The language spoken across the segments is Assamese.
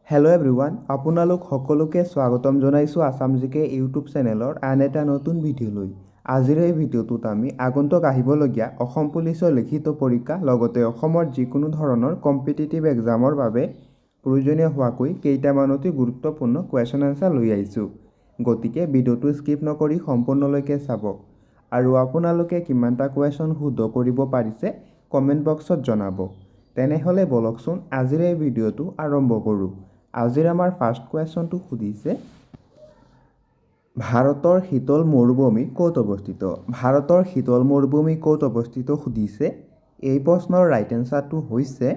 হেল্ল' এভৰিৱান, আপোনালোক সকলোকে স্বাগতম জনাইছোঁ আছাম জিকে ইউটিউব চেনেলৰ আন এটা নতুন ভিডিঅ'লৈ। আজিৰ এই ভিডিঅ'টোত আমি আগন্তুক আহিবলগীয়া অসম পুলিচৰ লিখিত পৰীক্ষা লগতে অসমৰ যিকোনো ধৰণৰ কম্পিটিটিভ এক্সামৰ বাবে প্ৰয়োজনীয় হোৱাকৈ কেইটামান অতি গুৰুত্বপূৰ্ণ কুৱেশ্যন আনচাৰ লৈ আহিছোঁ। গতিকে ভিডিঅ'টো স্কিপ নকৰি সম্পূৰ্ণলৈকে চাব। আৰু আপোনালোকে কিমানটা কুৱেশ্যন শুদ্ধ কৰিব পাৰিছে কমেণ্ট বক্সত জনাব। তেনেহ'লে বলকচোন আজিৰ এই ভিডিঅ'টো আৰম্ভ কৰোঁ। আজিৰ আমাৰ ফাৰ্ষ্ট কুৱেশ্যনটো সুধিছে, ভাৰতৰ শীতল মৰুভূমি ক'ত অৱস্থিত? ভাৰতৰ শীতল মৰুভূমি ক'ত অৱস্থিত সুধিছে। এই প্ৰশ্নৰ ৰাইট এনচাৰটো হৈছে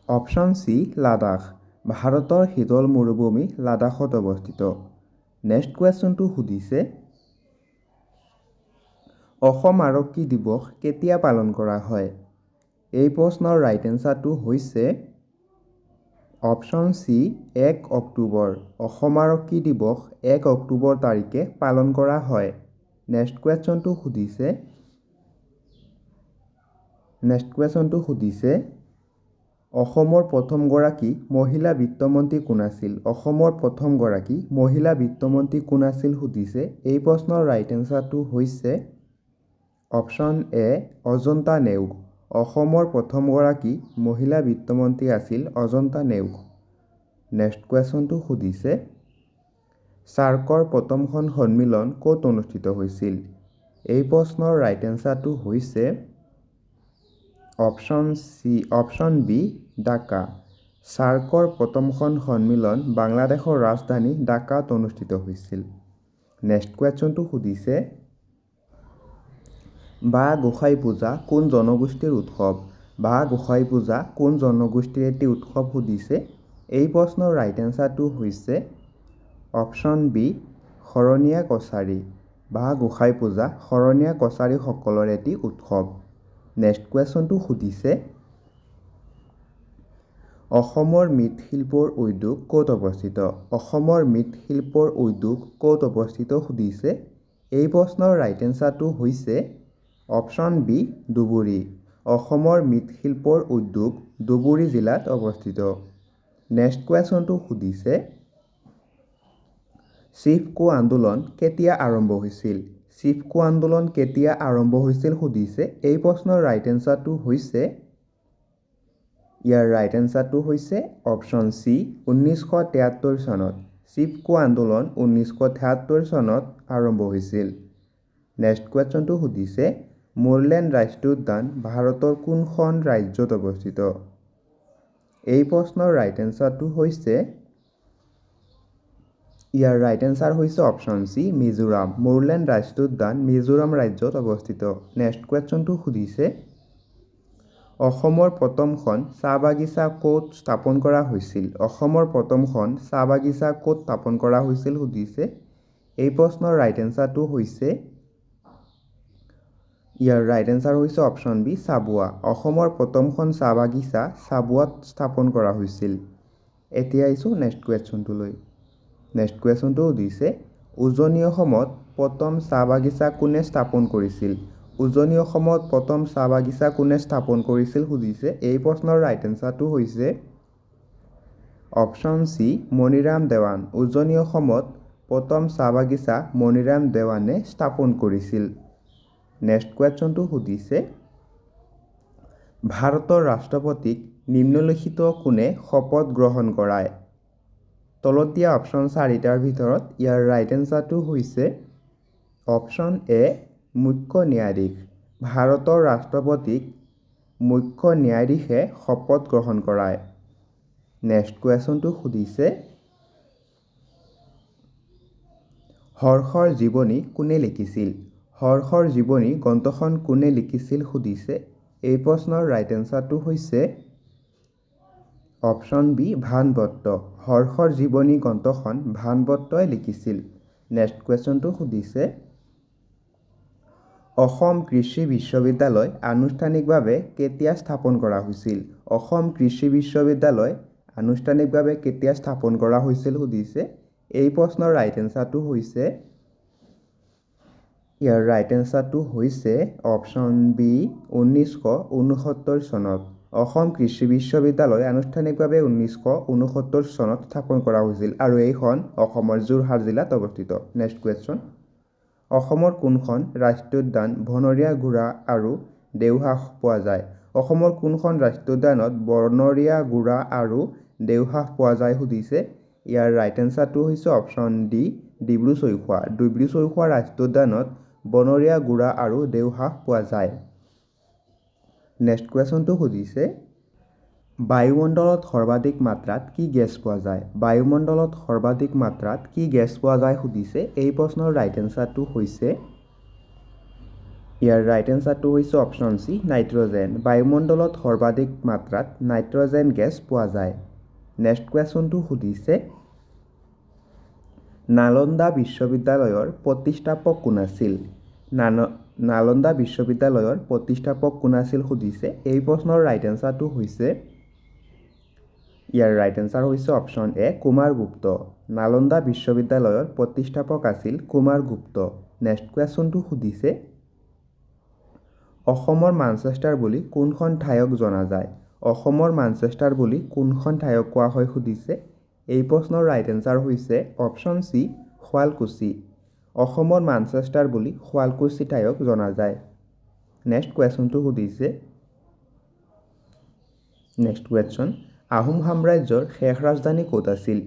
অপশ্যন চি লাডাখ। ভাৰতৰ শীতল মৰুভূমি লাডাখত অৱস্থিত। নেক্সট কুৱেশ্যনটো সুধিছে, অসম আৰক্ষী দিৱস কেতিয়া পালন কৰা হয়? এই প্ৰশ্নৰ ৰাইট এনচাৰটো হৈছে অপশ্যন চি 1 অক্টোবৰ। অসম আৰক্ষী দিৱস 1 অক্টোবৰ তাৰিখে পালন কৰা হয়। নেক্সট কুৱেশ্যনটো সুধিছে, অসমৰ প্ৰথমগৰাকী মহিলা বিত্তমন্ত্ৰী কোন আছিল? অসমৰ প্ৰথমগৰাকী মহিলা বিত্তমন্ত্ৰী কোন আছিল সুধিছে। এই প্ৰশ্নৰ ৰাইট এনচাৰটো হৈছে অপশ্যন এ অজন্তা নেওগ। অসমৰ প্ৰথমগৰাকী মহিলা বিত্তমন্ত্ৰী আছিল অজন্তা নেওগ। নেক্সট কুৱেশ্যনটো সুধিছে, ছাৰ্কৰ প্ৰথমখন সন্মিলন ক'ত অনুষ্ঠিত হৈছিল? এই প্ৰশ্নৰ ৰাইট এনচাৰটো হৈছে অপশ্যন বি ঢাকা। ছাৰ্কৰ প্ৰথমখন সন্মিলন বাংলাদেশৰ ৰাজধানী ঢাকাত অনুষ্ঠিত হৈছিল। নেক্সট কুৱেশ্যনটো সুধিছে, বাঁহ গোঁসাই পূজা কোন জনগোষ্ঠীৰ উৎসৱ? বাঁহ গোঁসাই পূজা কোন জনগোষ্ঠীৰ এটি উৎসৱ সুধিছে। এই প্ৰশ্নৰ ৰাইট এনচাৰটো হৈছে অপশ্যন বি শৰণীয়া কছাৰী। বাঁহ গোঁসাই পূজা শৰণীয়া কছাৰীসকলৰ এটি উৎসৱ। নেক্সট কুৱেশ্যনটো সুধিছে, অসমৰ মৃৎশিল্পৰ উদ্যোগ ক'ত অৱস্থিত? অসমৰ মৃৎশিল্পৰ উদ্যোগ ক'ত অৱস্থিত সুধিছে। এই প্ৰশ্নৰ ৰাইট এনচাৰটো হৈছে অপশ্যন বি ধুবুৰী। অসমৰ মৃৎশিল্পৰ উদ্যোগ ধুবুৰী জিলাত অৱস্থিত। নেক্সট কুৱেশ্যনটো সুধিছে, চিপকো আন্দোলন কেতিয়া আৰম্ভ হৈছিল? চিপকো আন্দোলন কেতিয়া আৰম্ভ হৈছিল সুধিছে। এই প্ৰশ্নৰ ৰাইট এনচাৰটো হৈছে অপশ্যন চি 1973 চনত। চিপকো আন্দোলন 1973 চনত আৰম্ভ হৈছিল। নেক্সট কুৱেশ্যনটো সুধিছে, মোৰলেণ্ড ৰাষ্ট্ৰীয় উদ্যান ভাৰতৰ কোনখন ৰাজ্যত অৱস্থিত? এই প্ৰশ্নৰ ৰাইট এনচাৰটো হৈছে অপশ্যন চি মিজোৰাম। মোৰলেণ্ড ৰাষ্ট্ৰীয় উদ্যান মিজোৰাম ৰাজ্যত অৱস্থিত। নেক্সট কুৱেশ্যনটো সুধিছে, অসমৰ প্ৰথমখন চাহ বাগিচা ক'ত স্থাপন কৰা হৈছিল? অসমৰ প্ৰথমখন চাহ বাগিচা ক'ত স্থাপন কৰা হৈছিল সুধিছে। এই প্ৰশ্নৰ ৰাইট এনচাৰটো হৈছে অপশ্যন বি চাবুৱা। অসমৰ প্ৰথমখন চাহ বাগিচা চাবুৱাত স্থাপন কৰা হৈছিল। এতিয়া আহিছোঁ নেক্সট কুৱেশ্যনটোলৈ। নেক্সট কুৱেশ্যনটো সুধিছে, উজনি অসমত প্ৰথম চাহ বাগিচা কোনে স্থাপন কৰিছিল? উজনি অসমত প্ৰথম চাহ বাগিচা কোনে স্থাপন কৰিছিল সুধিছে। এই প্ৰশ্নৰ ৰাইট এনচাৰটো হৈছে অপশ্যন চি মণিৰাম দেৱান। উজনি অসমত প্ৰথম চাহ বাগিচা মণিৰাম দেৱানে স্থাপন কৰিছিল। নেক্সট কুৱেশ্যনটো সুধিছে, ভাৰতৰ ৰাষ্ট্ৰপতিক নিম্নলিখিত কোনে শপত গ্ৰহণ কৰায়? তলত দিয়া অপশ্যন 4টাৰ ভিতৰত ইয়াৰ ৰাইট এনচাৰটো হৈছে অপশ্যন এ মুখ্য ন্যায়াধীশ। ভাৰতৰ ৰাষ্ট্ৰপতিক মুখ্য ন্যায়াধীশে শপত গ্ৰহণ কৰায়। নেক্সট কুৱেশ্যনটো সুধিছে, হৰ্ষৰ জীৱনী কোনে লিখিছিল? হৰ্ষৰ জীৱনী গ্ৰন্থখন কোনে লিখিছিল সুধিছে। এই প্ৰশ্নৰ ৰাইট এনচাৰটো হৈছে অপশ্যন বি ভানভট্ট। হৰ্ষৰ জীৱনী গ্ৰন্থখন ভানভট্টই লিখিছিল। নেক্সট কুৱেশ্যনটো সুধিছে, অসম কৃষি বিশ্ববিদ্যালয় আনুষ্ঠানিকভাৱে কেতিয়া স্থাপন কৰা হৈছিল? অসম কৃষি বিশ্ববিদ্যালয় আনুষ্ঠানিকভাৱে কেতিয়া স্থাপন কৰা হৈছিল সুধিছে। এই প্ৰশ্নৰ ৰাইট এনচাৰটো হৈছে অপশ্যন বি 1969 চনত। অসম কৃষি বিশ্ববিদ্যালয় আনুষ্ঠানিকভাৱে 1969 চনত স্থাপন কৰা হৈছিল আৰু এইখন অসমৰ যোৰহাট জিলাত অৱস্থিত। নেক্সট কুৱেশ্যন, অসমৰ কোনখন ৰাষ্ট্ৰীয় উদ্যান বনৰীয়া ঘোঁৰা আৰু দেওহাঁহ পোৱা যায়? অসমৰ কোনখন ৰাষ্ট্ৰীয় উদ্যানত বনৰীয়া ঘোঁৰা আৰু দেওহাঁহ পোৱা যায় সুধিছে। ইয়াৰ ৰাইট এনচাৰটো হৈছে অপশ্যন ডি, ডিব্ৰু-চৈখোৱা। ডিব্ৰু-চৈখোৱা ৰাষ্ট্ৰীয় উদ্যানত বনৰীয়া ঘোঁৰা আৰু দেওহাঁহ পোৱা যায়। নেক্সট কুৱেশ্যনটো সুধিছে, বায়ুমণ্ডলত সৰ্বাধিক মাত্ৰাত কি গেছ পোৱা যায়? বায়ুমণ্ডলত সৰ্বাধিক মাত্ৰাত কি গেছ পোৱা যায় সুধিছে। এই প্ৰশ্নৰ ৰাইট এনচাৰটো হৈছে, ইয়াৰ ৰাইট এনচাৰটো হৈছে অপশ্যন চি, নাইট্ৰজেন। বায়ুমণ্ডলত সৰ্বাধিক মাত্ৰাত নাইট্ৰজেন গেছ পোৱা যায়। নেক্সট কুৱেশ্যনটো সুধিছে, নালন্দা বিশ্ববিদ্যালয়ৰ প্ৰতিষ্ঠাপক কোন আছিল? নালন্দা বিশ্ববিদ্যালয়ৰ প্ৰতিষ্ঠাপক কোন আছিল সুধিছে। এই প্ৰশ্নৰ ৰাইট এনচাৰটো হৈছে, ইয়াৰ ৰাইট এনচাৰ হৈছে অপশ্যন এ, কুমাৰগুপ্ত। নালন্দা বিশ্ববিদ্যালয়ৰ প্ৰতিষ্ঠাপক আছিল কুমাৰগুপ্ত। নেক্সট কুৱেশ্যনটো সুধিছে, অসমৰ মানচেষ্টাৰ বুলি কোনখন ঠাইক জনা যায়? অসমৰ মানচেষ্টাৰ বুলি কোনখন ঠাইক কোৱা হয় সুধিছে। এই প্ৰশ্নৰ ৰাইট এনচাৰ হৈছে অপশ্যন চি, শুৱালকুছি। অসমৰ মানচেষ্টাৰ বুলি শুৱালকুছি ঠাইক জনা যায়। নেক্সট কুৱেশ্যনটো সুধিছে, নেক্সট কুৱেশ্যন, আহোম সাম্ৰাজ্যৰ শেষ ৰাজধানী ক'ত আছিল?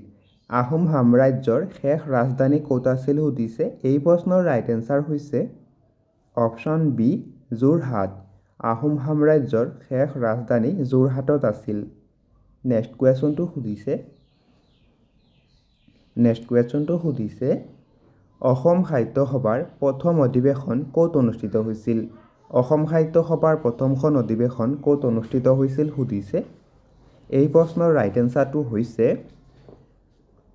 আহোম সাম্ৰাজ্যৰ শেষ ৰাজধানী ক'ত আছিল সুধিছে। এই প্ৰশ্নৰ ৰাইট এনচাৰ হৈছে অপশ্যন বি, যোৰহাট। আহোম সাম্ৰাজ্যৰ শেষ ৰাজধানী যোৰহাটত আছিল। নেক্সট কুৱেশ্যনটো সুধিছে, নেক্সট কুৱেশ্যনটো সুধিছে, অসম সাহিত্য সভাৰ প্ৰথম অধিৱেশন ক'ত অনুষ্ঠিত হৈছিল? অসম সাহিত্য সভাৰ প্ৰথমখন অধিৱেশন ক'ত অনুষ্ঠিত হৈছিল সুধিছে। এই প্ৰশ্নৰ ৰাইট এনচাৰটো হৈছে,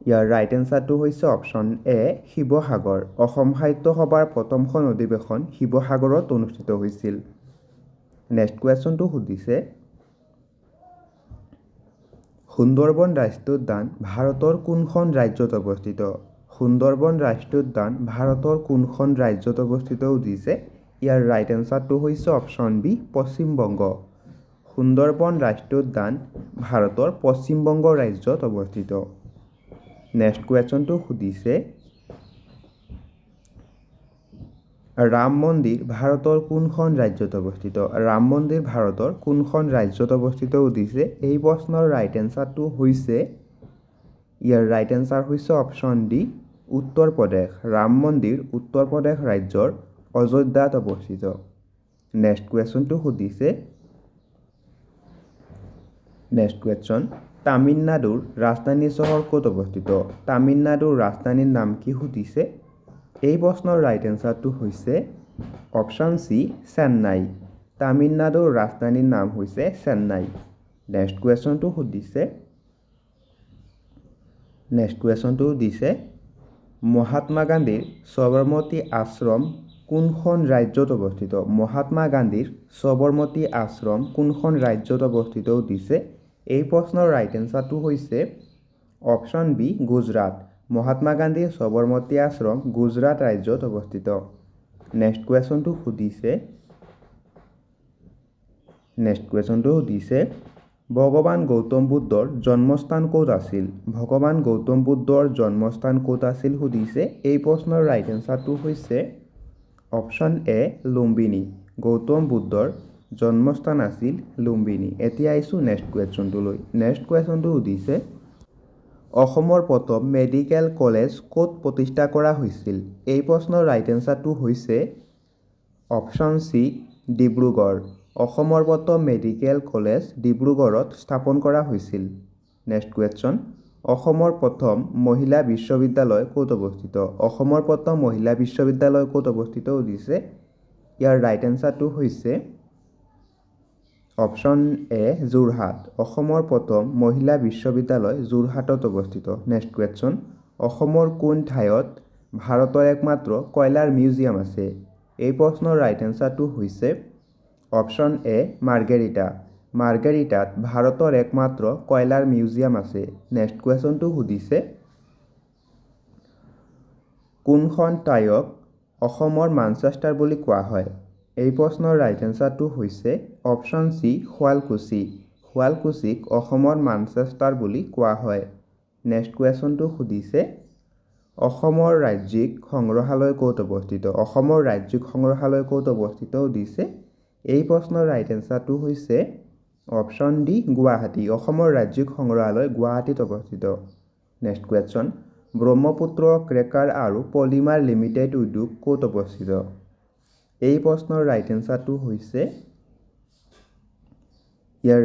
ইয়াৰ ৰাইট এনচাৰটো হৈছে অপশ্যন এ, শিৱসাগৰ। অসম সাহিত্য সভাৰ প্ৰথমখন অধিৱেশন শিৱসাগৰত অনুষ্ঠিত হৈছিল। নেক্সট কুৱেশ্যনটো সুধিছে, সুন্দৰবন ৰাষ্ট্ৰীয় উদ্যান ভাৰতৰ কোনখন ৰাজ্যত অৱস্থিত? সুন্দৰবন ৰাষ্ট্ৰীয় উদ্যান ভাৰতৰ কোনখন ৰাজ্যত অৱস্থিত সুধিছে। ইয়াৰ ৰাইট এনচাৰটো হৈছে অপশ্যন বি, পশ্চিম বংগ। সুন্দৰবন ৰাষ্ট্ৰীয় উদ্যান ভাৰতৰ পশ্চিম বংগ ৰাজ্যত অৱস্থিত। নেক্সট কুৱেশ্যনটো সুধিছে, ৰাম মন্দিৰ ভাৰতৰ কোনখন ৰাজ্যত অৱস্থিত? ৰাম মন্দিৰ ভাৰতৰ কোনখন ৰাজ্যত অৱস্থিত সুধিছে। এই প্ৰশ্নৰ ৰাইট এনচাৰটো হৈছে, ইয়াৰ ৰাইট এনচাৰ হৈছে অপশ্যন ডি, উত্তৰ প্ৰদেশ। ৰাম মন্দিৰ উত্তৰ প্ৰদেশ ৰাজ্যৰ অযোধ্যাত অৱস্থিত। নেক্সট কুৱেশ্যনটো সুধিছে, নেক্সট কুৱেশ্যন, তামিলনাডুৰ ৰাজধানী চহৰ ক'ত অৱস্থিত? তামিলনাডুৰ ৰাজধানীৰ নাম কি সুধিছে। এই প্ৰশ্নৰ ৰাইট এনচাৰটো হৈছে অপশ্যন চি, চেন্নাই। তামিলনাডুৰ ৰাজধানীৰ নাম হৈছে চেন্নাই। নেক্সট কুৱেশ্যনটো সুধিছে, নেক্সট কুৱেশ্যনটো সুধিছে, মহাত্মা গান্ধীৰ সবৰমতী আশ্ৰম কোনখন ৰাজ্যত অৱস্থিত? মহাত্মা গান্ধীৰ সবৰমতী আশ্ৰম কোনখন ৰাজ্যত অৱস্থিত সুধিছে। এই প্ৰশ্নৰ ৰাইট এনচাৰটো হৈছে অপশ্যন বি, গুজৰাট। মহাত্মা গান্ধীৰ সবৰমতী আশ্ৰম গুজৰাট ৰাজ্যত অৱস্থিত। নেক্সট কুৱেশ্যনটো সুধিছে, নেক্সট কুৱেশ্যনটো সুধিছে, ভগৱান গৌতম বুদ্ধৰ জন্মস্থান ক'ত আছিল? ভগৱান গৌতম বুদ্ধৰ জন্মস্থান ক'ত আছিল সুধিছে। এই প্ৰশ্নৰ ৰাইট এনচাৰটো হৈছে অপশ্যন এ, লুম্বিনী। গৌতম বুদ্ধৰ জন্মস্থান আছিল লুম্বিনী। এতিয়া আহিছোঁ নেক্সট কুৱেশ্যনটোলৈ। নেক্সট কুৱেশ্যনটো সুধিছে, অসমৰ প্ৰথম মেডিকেল কলেজ ক'ত প্ৰতিষ্ঠা কৰা হৈছিল? এই প্ৰশ্নৰ ৰাইট এনচাৰটো হৈছে অপশ্যন চি, ডিব্ৰুগড়। অসমৰ প্ৰথম মেডিকেল কলেজ ডিব্ৰুগড়ত স্থাপন কৰা হৈছিল। নেক্সট কুৱেশ্যন, অসমৰ প্ৰথম মহিলা বিশ্ববিদ্যালয় ক'ত অৱস্থিত? অসমৰ প্ৰথম মহিলা বিশ্ববিদ্যালয় ক'ত অৱস্থিত সুধিছে। ইয়াৰ ৰাইট এনচাৰটো হৈছে অপশ্যন এ, যোৰহাট। অসমৰ প্ৰথম মহিলা বিশ্ববিদ্যালয় যোৰহাটত অৱস্থিত। নেক্সট কুৱেশ্যন, অসমৰ কোন ঠাইত ভাৰতৰ একমাত্ৰ কয়লাৰ মিউজিয়াম আছে? এই প্ৰশ্নৰ ৰাইট এনচাৰটো হৈছে অপশ্যন এ, মাৰ্ঘেৰিটা। মাৰ্ঘেৰিটাত ভাৰতৰ একমাত্ৰ কয়লাৰ মিউজিয়াম আছে। নেক্সট কুৱেশ্যনটো সুধিছে, কোনখন ঠাইক অসমৰ মানচেষ্টাৰ বুলি কোৱা হয়? এই প্ৰশ্নৰ ৰাইট এনচাৰটো হৈছে অপশ্যন চি শুৱালকুছি। শুৱালকুছিক অসমৰ মানচেষ্টাৰ বুলি কোৱা হয়। নেক্সট কুৱেশ্যনটো সুধিছে অসমৰ ৰাজ্যিক সংগ্ৰহালয় ক'ত অৱস্থিত? অসমৰ ৰাজ্যিক সংগ্ৰহালয় ক'ত অৱস্থিত সুধিছে। এই প্ৰশ্নৰ ৰাইট এনচাৰটো হৈছে অপশ্যন ডি গুৱাহাটী। অসমৰ ৰাজ্যিক সংগ্ৰহালয় গুৱাহাটীত অৱস্থিত। নেক্সট কুৱেশ্যন ব্ৰহ্মপুত্ৰ ক্ৰেকাৰ আৰু পলিমাৰ লিমিটেড উদ্যোগ ক'ত অৱস্থিত? এই প্ৰশ্নৰ ৰাইট এনচাৰটো হৈছে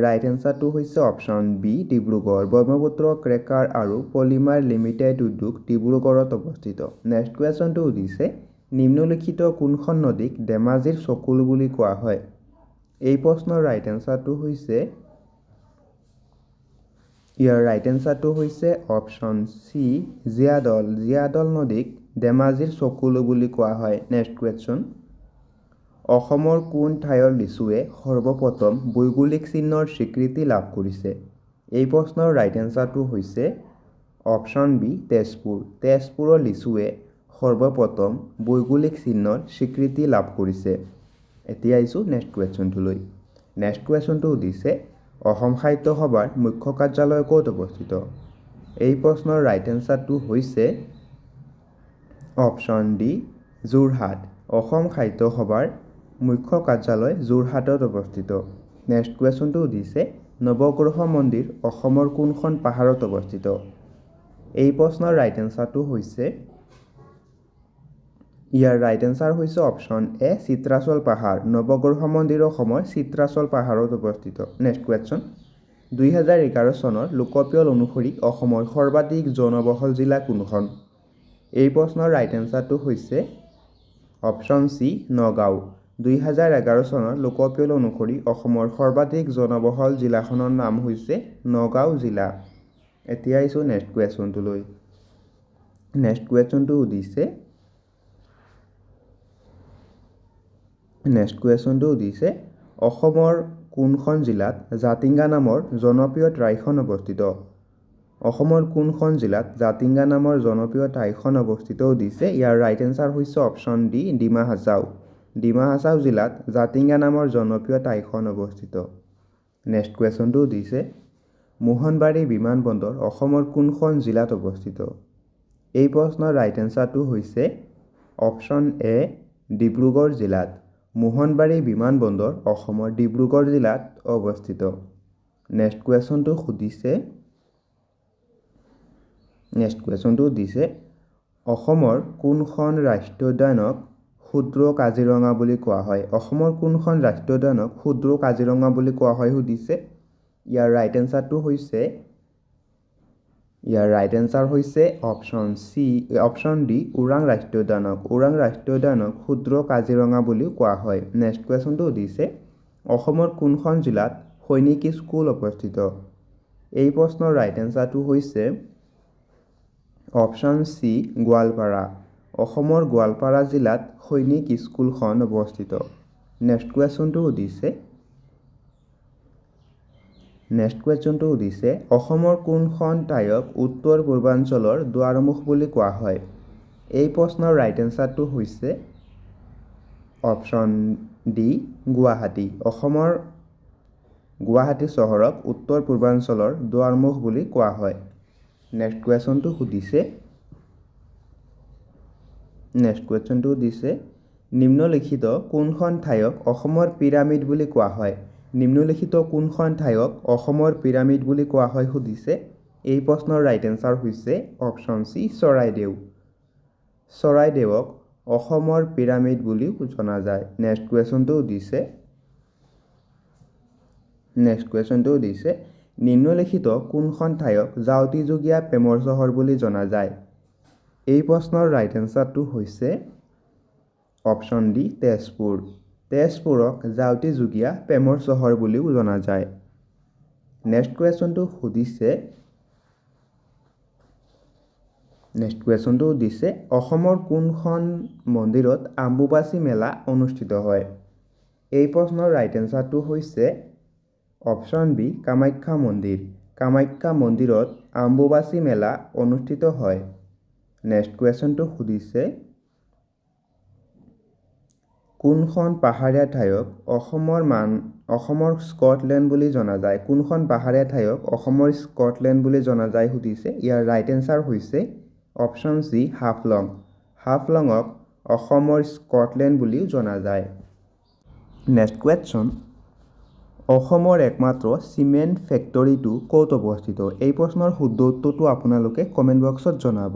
ৰাইট এনচাৰটো হৈছে option B Dibrugarh. Brahmaputra cracker আৰু পলিমাৰ লিমিটেড উদ্যোগ ডিব্ৰুগড়ত অৱস্থিত। নেক্সট কুৱেশ্যনটো সুধিছে নিম্নলিখিত কোনখন নদীক ধেমাজিৰ চকুলো বুলি কোৱা হয়? এই প্ৰশ্নৰ ৰাইট এনচাৰটো হৈছে ৰাইট এনচাৰটো হৈছে অপশ্যন চি জীয়াদল। জীয়াদল নদীক ধেমাজিৰ চকুলো বুলি কোৱা হয়। নেক্সট কুৱেশ্যন অসমৰ কোন ঠাইৰ লিচুৱে সৰ্বপ্ৰথম ভৌগোলিক চিহ্নৰ স্বীকৃতি লাভ কৰিছে? এই প্ৰশ্নৰ ৰাইট এনচাৰটো হৈছে অপশ্যন বি তেজপুৰ। তেজপুৰৰ লিচুৱে সৰ্বপ্ৰথম ভৌগোলিক চিহ্নৰ স্বীকৃতি লাভ কৰিছে। এতিয়া আহিছোঁ নেক্সট কুৱেশ্যনটোলৈ। নেক্সট কুৱেশ্যনটো সুধিছে অসম সাহিত্য সভাৰ মুখ্য কাৰ্যালয় ক'ত অৱস্থিত? এই প্ৰশ্নৰ ৰাইট এনচাৰটো হৈছে অপশ্যন ডি যোৰহাট। অসম সাহিত্য সভাৰ মুখ্য কাৰ্যালয় যোৰহাটত অৱস্থিত। নেক্সট কুৱেশ্যনটো সুধিছে নৱগ্ৰহ মন্দিৰ অসমৰ কোনখন পাহাৰত অৱস্থিত? এই প্ৰশ্নৰ ৰাইট এনচাৰটো হৈছে ৰাইট এনচাৰ হৈছে অপশ্যন এ চিত্ৰাচল পাহাৰ। নৱগ্ৰহ মন্দিৰ অসমৰ চিত্ৰাচল পাহাৰত অৱস্থিত। নেক্সট কুৱেশ্যন 2011 চনৰ লোকপিয়ল অনুসৰি অসমৰ সৰ্বাধিক জনবহুল জিলা কোনখন? এই প্ৰশ্নৰ ৰাইট এনচাৰটো হৈছে অপশ্যন চি নগাঁও। 2011 চনৰ লোকপিয়ল অনুসৰি অসমৰ সৰ্বাধিক জনবহুল জিলাখনৰ নাম হৈছে নগাঁও জিলা। এতিয়া আহিছোঁ নেক্সট কুৱেশ্যনটোলৈ। নেক্সট কুৱেশ্যনটো সুধিছে অসমৰ কোনখন জিলাত জাতিংগা নামৰ জনপ্ৰিয় ঠাইখন অৱস্থিত? অসমৰ কোনখন জিলাত জাতিংগা নামৰ জনপ্ৰিয় ঠাইখন অৱস্থিত সুধিছে। ইয়াৰ ৰাইট এনচাৰ হৈছে অপশ্যন ডি ডিমা হাছাও। ডিমা হাছাও জিলাত জাতিংগা নামৰ জনপ্ৰিয় ঠাইখন অৱস্থিত। নেক্সট কুৱেশ্যনটো সুধিছে মোহনবাৰী বিমানবন্দৰ অসমৰ কোনখন জিলাত অৱস্থিত? এই প্ৰশ্নৰ ৰাইট এনচাৰটো হৈছে অপশ্যন এ ডিব্ৰুগড় জিলাত। মোহনবাৰী বিমানবন্দৰ অসমৰ ডিব্ৰুগড় জিলাত অৱস্থিত। নেক্সট কুৱেশ্যনটো সুধিছে অসমৰ কোনখন ৰাষ্ট্ৰীয় উদ্যানক ক্ষুদ্ৰ কাজিৰঙা বুলি কোৱা হয়? অসমৰ কোনখন ৰাষ্ট্ৰীয় উদ্যানক ক্ষুদ্ৰ কাজিৰঙা বুলি কোৱা হয় সুধিছে। ইয়াৰ ৰাইট এনচাৰ হৈছে অপশ্যন ডি ওৰাং ৰাষ্ট্ৰীয় উদ্যানক। ওৰাং ৰাষ্ট্ৰীয় উদ্যানক ক্ষুদ্ৰ কাজিৰঙা বুলিও কোৱা হয়। নেক্সট কুৱেশ্যনটো সুধিছে অসমৰ কোনখন জিলাত সৈনিক স্কুল অৱস্থিত? এই প্ৰশ্নৰ ৰাইট এনচাৰটো হৈছে অপশ্যন চি গোৱালপাৰা। অসমৰ গোৱালপাৰা জিলাত সৈনিক স্কুলখন অৱস্থিত। নেক্সট কুৱেশ্যনটো সুধিছে অসমৰ কোনখন ঠাইক উত্তৰ পূৰ্বাঞ্চলৰ দুৱাৰমুখ বুলি কোৱা হয়? এই প্ৰশ্নৰ ৰাইট এনচাৰটো হৈছে অপশ্যন ডি গুৱাহাটী। অসমৰ গুৱাহাটী চহৰক উত্তৰ পূৰ্বাঞ্চলৰ দুৱাৰমুখ বুলি কোৱা হয়। নেক্সট কুৱেশ্যনটো সুধিছে নিম্নলিখিত কোনখন ঠাইক অসমৰ পিৰামিড বুলি কোৱা হয়? নিম্নলিখিত কোনখন ঠাইক অসমৰ পিৰামিড বুলি কোৱা হয় সুধিছে। এই প্ৰশ্নৰ ৰাইট এনচাৰ হৈছে অপশ্যন চি চৰাইদেউ। চৰাইদেউক অসমৰ পিৰামিড বুলিও জনা যায়। নেক্সট কুৱেশ্যনটো সুধিছে নিম্নলিখিত কোনখন ঠাইক জাউতিযুগীয়া প্ৰেমৰ চহৰ বুলি জনা যায়? এই প্ৰশ্নৰ ৰাইট এনচাৰটো হৈছে অপশ্যন ডি তেজপুৰ। তেজপুৰক জাউতিযুগীয়া প্ৰেমৰ চহৰ বুলিও জনা যায়। নেক্সট কুৱেশ্যনটো সুধিছে অসমৰ কোনখন মন্দিৰত অম্বুবাচী মেলা অনুষ্ঠিত হয়? এই প্ৰশ্নৰ ৰাইট এনচাৰটো হৈছে অপশ্যন বি কামাখ্যা মন্দিৰ। কামাখ্যা মন্দিৰত অম্বুবাচী মেলা অনুষ্ঠিত হয়। নেক্সট কুৱেশ্যনটো সুধিছে কোনখন পাহাৰীয়া ঠাইক অসমৰ স্কটলেণ্ড বুলি জনা যায়? কোনখন পাহাৰীয়া ঠাইক অসমৰ স্কটলেণ্ড বুলি জনা যায় সুধিছে। ইয়াৰ ৰাইট এনচাৰ হৈছে অপশ্যন চি হাফলং। হাফলঙক অসমৰ স্কটলেণ্ড বুলিও জনা যায়। নেক্সট কুৱেশ্যন, অসমৰ একমাত্ৰ চিমেণ্ট ফেক্টৰীটো ক'ত অৱস্থিত? এই প্ৰশ্নৰ শুদ্ধ উত্তৰটো আপোনালোকে কমেণ্ট বক্সত জনাব।